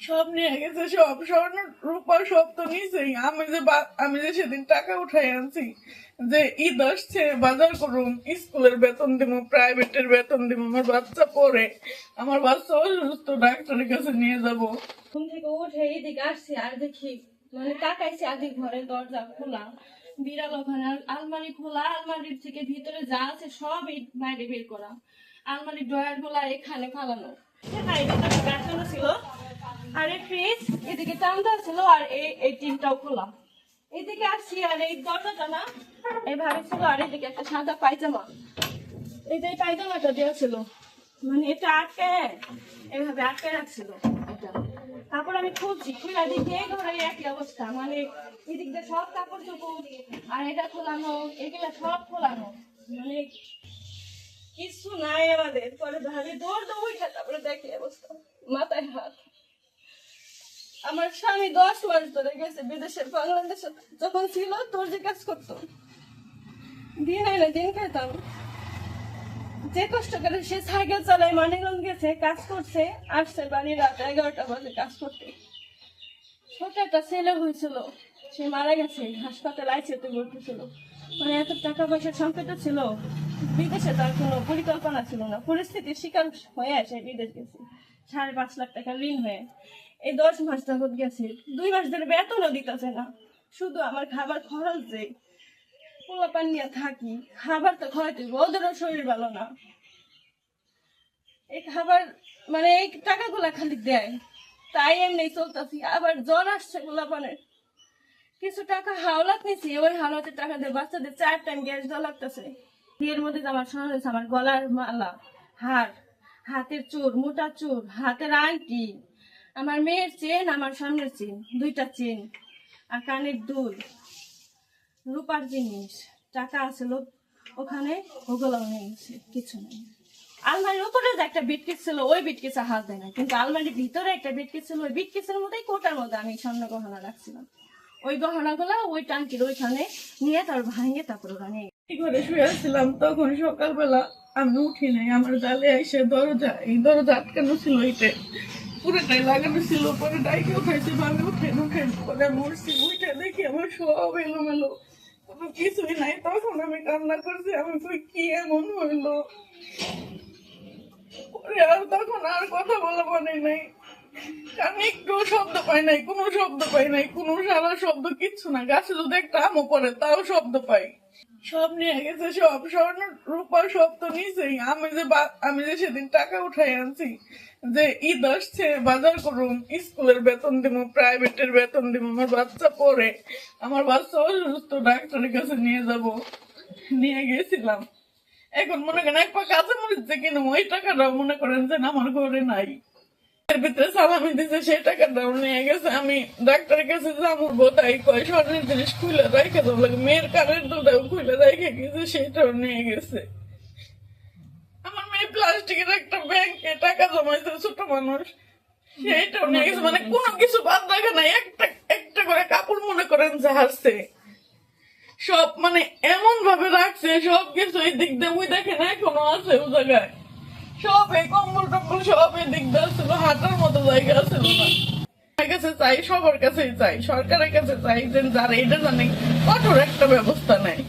সব নিয়ে গেছে, সব স্বর্ণ রূপা সব তো নিছেই। আমি যে সেদিন টাকা উঠাই আনছি যে ঈদ আসছে, বাজার করুন, স্কুলের বেতন দিব, প্রাইভেটের বেতন দিব, আমার বাচ্চা পড়ে, আমার বাচ্চা অসুস্থ, ডাক্তারের কাছে নিয়ে যাব। ঘুম থেকে উঠে এদিকে আসছি আর দেখি তাকাইছি আদি ঘরের দরজা খোলা, বিড়াল ওখানে, আলমারি খোলা, আলমারির থেকে ভিতরে যা আছে সব বাইরে বের করা, আলমারির ড্রয়ার গুলা এখানে ফালানো, ছিল। আর এই ফ্রিজ এদিকে টান্দা ছিল, আর এই টিনটাও খোলা। এদিকে আসছি আর এই দরজাটা না এইভাবে ছিল, আর এদিকে একটা সাদা পায়জামা, এই যে পায়জামাটা দেওয়া ছিল, এটা আটকে এইভাবে আটকে রাখছিল এটা। তারপর আমি খুঁজছি, খুলে দেখি এই ঘরে একই অবস্থা, এদিক দিয়ে সব কাপড় চোপড় আর এটা খোলানো, এগুলা সব খোলানো, কিছু নাই আমাদের। পরে ভাবি দৌড় উঠে, তারপরে দেখি অবস্থা, মাথায় হাত। আমার স্বামী 10 মাস ধরে গেছে বিদেশে, বাংলাদেশে যখন ছিল তোর যে কাজ করতো, দিন আইলে দিন খেতাম, যে কষ্ট করে সে সাইকেল চালায় মানিকগঞ্জ গেছে, কাজ করছে, আসছে বাড়ি রাত 11টা বাজে কাজ করতে। ছোট একটা ছেলে হয়েছিল, সে মারা গেছে, হাসপাতালে আইসিইউতে ভর্তি ছিল। এত টাকা পয়সার সংকট ছিল, বিদেশে তার কোনো পরিকল্পনা ছিল না, পরিস্থিতির শিকার হয়ে আসে বিদেশ গেছে 5.5 লাখ টাকা ঋণ হয়ে। এই 10 মাস যাবত গেছে, 2 মাস ধরে বেতনও দিতেছে না, শুধু আমার খাবার খরচ যে পোলাপান নিয়ে থাকি, খাবার তো খাওয়াতে ওদেরও শরীর ভালো না। এই খাবার এই টাকাগুলা খালি দেয়, তাই এমনি চলতেছি। আবার জ্বর আসছে পোলাপানের, কিছু টাকা হাওলাত নিছি, ওই হাওলাতের টাকা দিয়ে বাচ্চাদের 4 টাইম গ্যাস দেওয়া লাগতেছে। বিয়ের মধ্যে আমার শোনা হয়েছে, আমার গলার মালা, হার, হাতের চোর, মোটা চোর, হাতের আংটি, আমার মেয়ের চেন, আমার সামনের চেন, 2টা চেন, আর কানের দুল, রূপার জিনিস, টাকা আছিল ওখানে, ওগুলো নিয়ে গেছে, কিছু নেই। আলমারির উপরে যে একটা বিটকেস ছিল, ওই বিটকেসে হাত দেয় না, কিন্তু আলমারির ভিতরে একটা বিটকেস ছিল, ওই বিটকেসের মধ্যেই কোটার মধ্যে আমি স্বর্ণ গহনা রাখছিলাম। ওই গহনাগুলো ওই টাঙ্কির ওইখানে নিয়ে তার ভাঙিয়ে তারপর ওরা নিয়ে ঘরে শুয়ে আসছিলাম, তখন সকালবেলা আমি উঠি নাই। আমার জালে এসে দরজা আটকানো ছিল, এইটা পুরোটাই লাগানো ছিল। পরে ডাইকে উঠাইছে, আমি উঠে পরে মরছি। উঠে দেখি আমার সব এলোমেলো, কোনো কিছুই নাই। তখন আমি কান্না করছি, আমি কি এমন হইলো। পরে আর তখন আর কথা বলা মনে নাই, কারণ একটু শব্দ পাই নাই, কোনো শব্দ পাই নাই, কোনো সারা শব্দ কিচ্ছু না। গাছে যদি একটা আমও পড়ে তাও শব্দ পাই। সব নিয়ে গেছে, সব স্বর্ণ রূপা সব তো নিছেই। আমি যে সেদিন টাকা উঠাই আনছি যে ঈদ আসছে, বাজার করুন, স্কুলের বেতন দিব, প্রাইভেটের বেতন দিব, আমার বাচ্চা পড়ে, আমার বাচ্চা অসুস্থ, ডাক্তারের কাছে নিয়ে যাব, নিয়ে গেছিলাম। এখন মনে করেন এক পা কাঁচা মরিচ্ছে কিনা, ওই টাকাটাও মনে করেন যে আমার ঘরে নাই। এর ভিতরে সালামি দিছে, সেই টাকাটাও নিয়ে গেছে। আমি ডাক্তারের কাছে যাবো, তাই কয় স্বর্ণের জিনিস খুলে রেখে দেবো লাগে, মেয়ের কানের দুটাও খুলে রেখে গেছে, সেইটাও নিয়ে গেছে। আমার মেয়ে প্লাস্টিকের একটা ব্যাংকে টাকা জমাইছে, ছোট মানুষ, সেইটাও নিয়ে গেছে। কোনো কিছু বাদ রাখে নাই, একটা করে কাপড় মনে করেন যে হাসছে, সব এমন ভাবে রাখছে, সব কিছু এই দিক দিয়ে ওই দেখে না, এখনো আছে ও জায়গায়, সব এই কম্বল টম্বল সব এই দিক দিয়ে ছিল, হাঁটার মতো জায়গা ছিল না। কাছে চাই, সবার কাছেই চাই, সরকারের কাছে চাই যে যারা এটা জানে কঠোর একটা ব্যবস্থা নেয়।